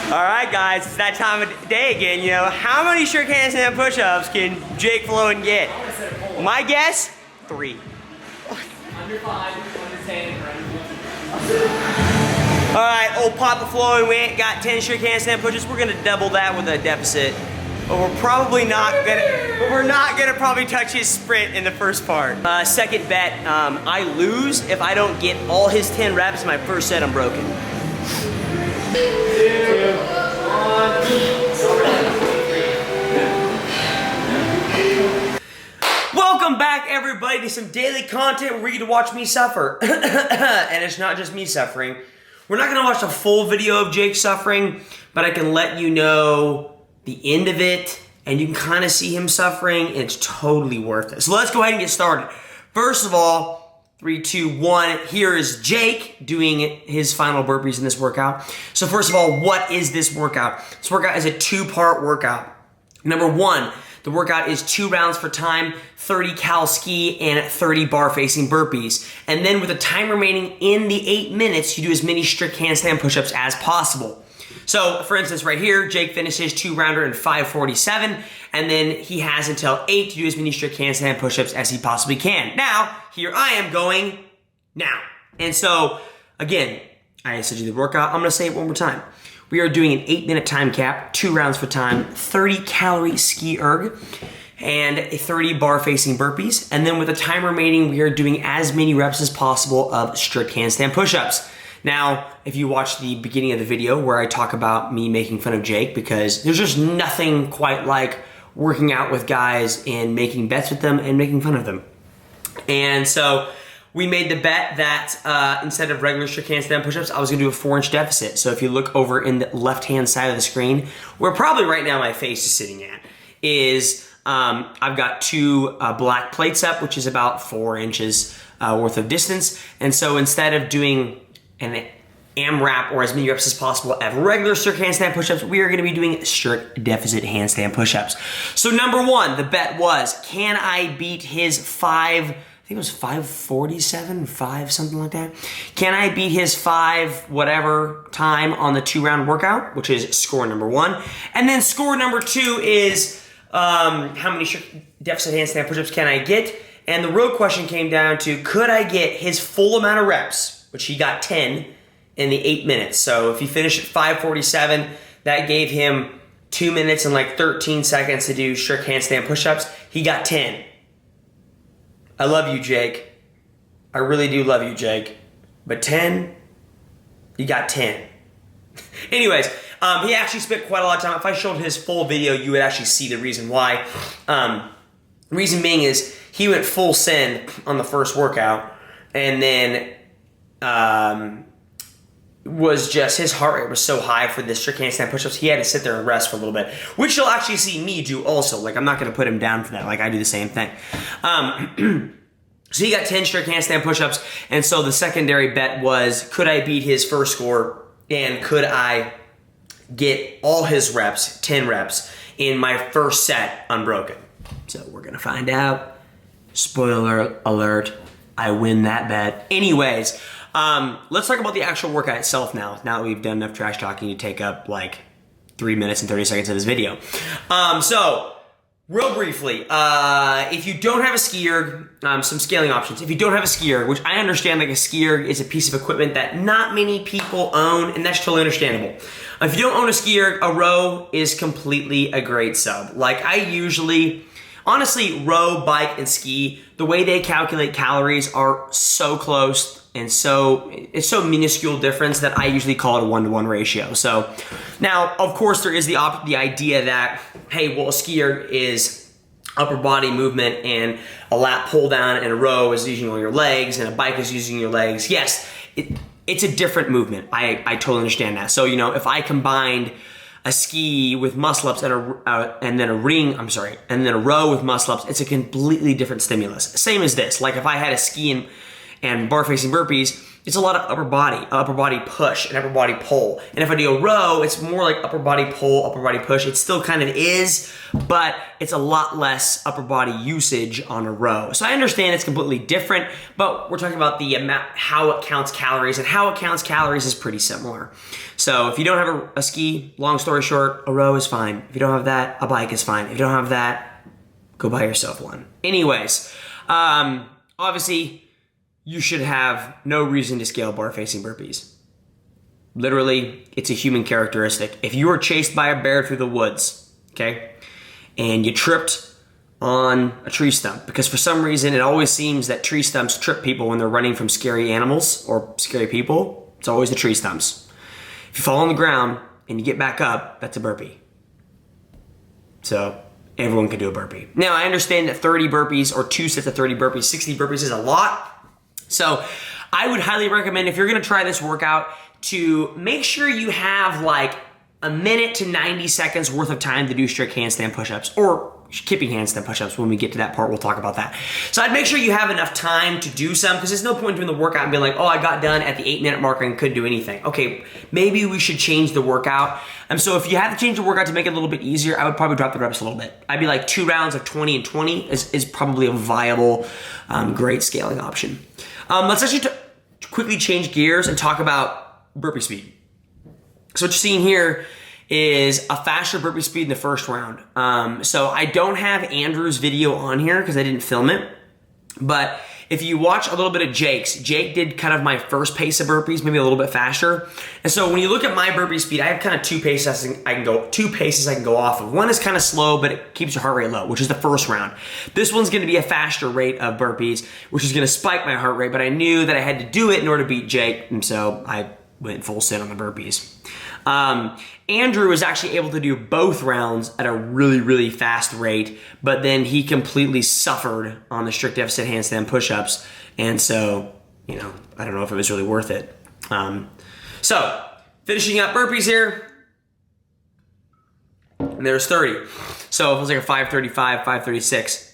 All right, guys, it's that time of day again. You know, how many strict handstand push-ups can Jake Flowen get? My guess, 3. Under 5, under 10, or under 14. All right, old Papa Flowen, we ain't got 10 strict handstand push-ups. We're gonna double that with a deficit. But we're probably not gonna probably touch his sprint in the first part. Second bet, I lose if I don't get all his 10 reps in my first set. I'm broken. 2, 1. Welcome back, everybody, to some daily content where you get to watch me suffer. And it's not just me suffering. We're not gonna watch a full video of Jake suffering, but I can let you know the end of it, and you can kind of see him suffering, and it's totally worth it. So let's go ahead and get started. First of all, 3, 2, 1, here is Jake doing his final burpees in this workout. So first of all, what is this workout? This workout is a 2-part workout. Number 1, the workout is 2 rounds for time, 30 cal ski and 30 bar facing burpees. And then with the time remaining in the 8 minutes, you do as many strict handstand push-ups as possible. So for instance, right here, Jake finished his 2-rounder in 5:47, and then he has until 8 to do as many strict handstand push-ups as he possibly can. Now, here I am going now. And so, again, I said you the workout, I'm gonna say it one more time. We are doing an 8-minute time cap, 2 rounds for time, 30 calorie ski erg, and a 30 bar facing burpees. And then with the time remaining, we are doing as many reps as possible of strict handstand push-ups. Now, if you watch the beginning of the video where I talk about me making fun of Jake, because there's just nothing quite like working out with guys and making bets with them and making fun of them. And so we made the bet that instead of regular strict handstand push-ups, I was gonna do a 4-inch deficit. So if you look over in the left-hand side of the screen, where probably right now my face is sitting at, is I've got 2 black plates up, which is about 4 inches worth of distance. And so instead of doing an AMRAP or as many reps as possible of regular strict handstand push-ups, we are gonna be doing strict deficit handstand push-ups. So number 1, the bet was, can I beat his 5, I think it was 5:47, 5, something like that. Can I beat his 5 whatever time on the 2-round workout, which is score number 1. And then score number 2 is how many strict deficit handstand push-ups can I get? And the real question came down to, could I get his full amount of reps, which he got 10 in the 8 minutes. So if he finished at 5:47, that gave him 2 minutes and like 13 seconds to do strict handstand push-ups. He got 10. I love you, Jake. I really do love you, Jake. But 10, you got 10. Anyways, he actually spent quite a lot of time. If I showed his full video, you would actually see the reason why. Reason being is he went full send on the first workout, and then was just, his heart rate was so high for the strict handstand push-ups, he had to sit there and rest for a little bit, which you'll actually see me do also. Like, I'm not gonna put him down for that. Like, I do the same thing. So he got 10 strict handstand push-ups, and so the secondary bet was, could I beat his first score, and could I get all his reps, 10 reps, in my first set unbroken? So we're gonna find out. Spoiler alert, I win that bet. Anyways, let's talk about the actual workout itself now that we've done enough trash talking to take up like 3 minutes and 30 seconds of this video. So, real briefly, if you don't have a ski erg, some scaling options. If you don't have a ski erg, which I understand, like, a ski erg is a piece of equipment that not many people own, and that's totally understandable. If you don't own a ski erg, a row is completely a great sub. Like, I usually, honestly, row, bike, and ski, the way they calculate calories are so close, and so it's so minuscule difference that I usually call it a 1-to-1 ratio. So now, of course, there is the idea that, hey, well, a ski erg is upper body movement, and a lat pull down and a row is using all your legs, and a bike is using your legs. Yes, it's a different movement. I totally understand that. So, you know, if I combined a ski with muscle ups and then a row with muscle ups, it's a completely different stimulus. Same as this. Like, if I had a ski and bar facing burpees, it's a lot of upper body push, and upper body pull. And if I do a row, it's more like upper body pull, upper body push. It still kind of is, but it's a lot less upper body usage on a row. So I understand it's completely different, but we're talking about the amount, how it counts calories, and how it counts calories is pretty similar. So if you don't have a ski, long story short, a row is fine. If you don't have that, a bike is fine. If you don't have that, go buy yourself one. Anyways, obviously, you should have no reason to scale bar facing burpees. Literally, it's a human characteristic. If you were chased by a bear through the woods, okay, and you tripped on a tree stump, because for some reason it always seems that tree stumps trip people when they're running from scary animals or scary people, it's always the tree stumps. If you fall on the ground and you get back up, that's a burpee. So everyone can do a burpee. Now, I understand that 30 burpees or 2 sets of 30 burpees, 60 burpees is a lot. So I would highly recommend, if you're gonna try this workout, to make sure you have like a minute to 90 seconds worth of time to do strict handstand push-ups, or kipping handstand push-ups. When we get to that part, we'll talk about that. So I'd make sure you have enough time to do some, because there's no point doing the workout and being like, oh, I got done at the 8-minute mark and couldn't do anything. Okay, maybe we should change the workout. So if you have to change the workout to make it a little bit easier, I would probably drop the reps a little bit. I'd be like 2 rounds of 20 and 20 is probably a viable, great scaling option. Let's actually quickly change gears and talk about burpee speed. So what you're seeing here is a faster burpee speed in the first round. So I don't have Andrew's video on here because I didn't film it, but if you watch a little bit of Jake's, Jake did kind of my first pace of burpees, maybe a little bit faster. And so when you look at my burpee speed, I have kind of two paces I can go off of. One is kind of slow, but it keeps your heart rate low, which is the first round. This one's gonna be a faster rate of burpees, which is gonna spike my heart rate, but I knew that I had to do it in order to beat Jake, and so I went full send on the burpees. Andrew was actually able to do both rounds at a really, really fast rate, but then he completely suffered on the strict deficit handstand push-ups, and so, you know, I don't know if it was really worth it. So, finishing up burpees here, and there's 30. So it was like a 535, 536.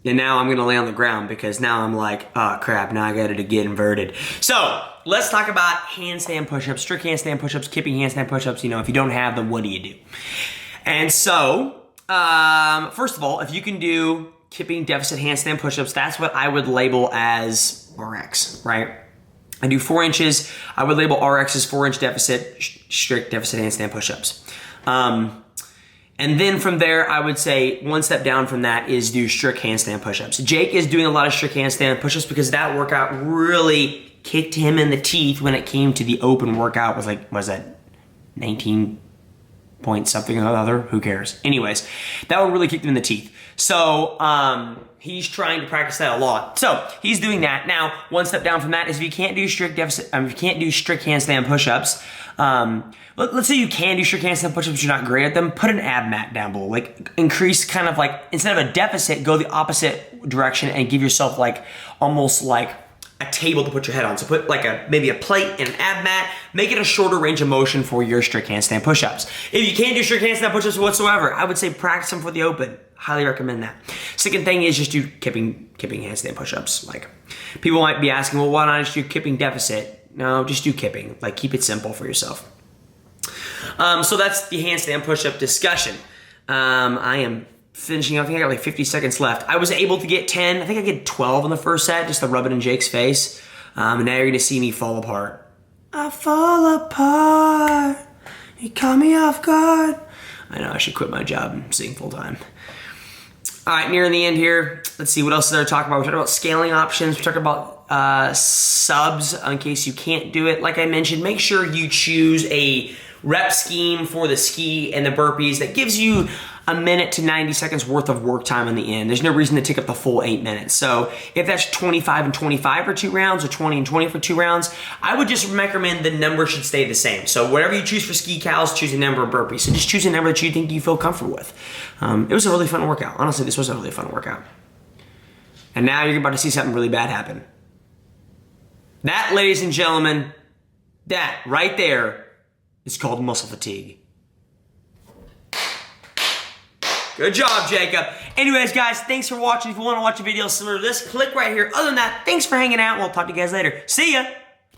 And now I'm gonna lay on the ground because now I'm like, oh crap, now I got it again inverted. So let's talk about handstand push-ups, strict handstand push-ups, kipping handstand push-ups. You know, if you don't have them, what do you do? And so, first of all, if you can do kipping deficit handstand push-ups, that's what I would label as RX, right? I do 4 inches. I would label RX as 4-inch deficit, strict deficit handstand push-ups. And then from there, I would say one step down from that is do strict handstand push-ups. Jake is doing a lot of strict handstand push-ups because that workout really kicked him in the teeth when it came to the open workout. Was like, was that 19 point something or other? Who cares? Anyways, that one really kicked him in the teeth. So he's trying to practice that a lot. So he's doing that. Now, one step down from that is if you can't do strict deficit, if you can't do strict handstand push-ups, let's say you can do strict handstand push-ups, but you're not great at them, put an ab mat down below. Like increase kind of like, instead of a deficit, go the opposite direction and give yourself like, almost like a table to put your head on. So put like maybe a plate and an ab mat, make it a shorter range of motion for your strict handstand push-ups. If you can't do strict handstand push-ups whatsoever, I would say practice them for the open. Highly recommend that. Second thing is just do kipping handstand push-ups. Like people might be asking, well, why not just do kipping deficit? No, just do kipping. Like keep it simple for yourself. So that's the handstand push-up discussion. I am finishing up. I think I got like 50 seconds left. I was able to get 10. I think I get 12 in the first set, just to rub it in Jake's face. And now you're gonna see me fall apart. I fall apart. You caught me off guard. I know I should quit my job and sing full time. All right, nearing the end here. Let's see what else is there to talk about. We talked about scaling options. We talked about subs in case you can't do it. Like I mentioned, make sure you choose a rep scheme for the ski and the burpees that gives you a minute to 90 seconds worth of work time in the end. There's no reason to take up the full 8 minutes. So if that's 25 and 25 for 2 rounds or 20 and 20 for 2 rounds, I would just recommend the number should stay the same. So whatever you choose for ski cows, choose a number of burpees. So just choose a number that you think you feel comfortable with. It was a really fun workout. Honestly, this was a really fun workout. And now you're about to see something really bad happen. That, ladies and gentlemen, that right there is called muscle fatigue. Good job, Jacob. Anyways, guys, thanks for watching. If you want to watch a video similar to this, click right here. Other than that, thanks for hanging out. We'll talk to you guys later. See ya.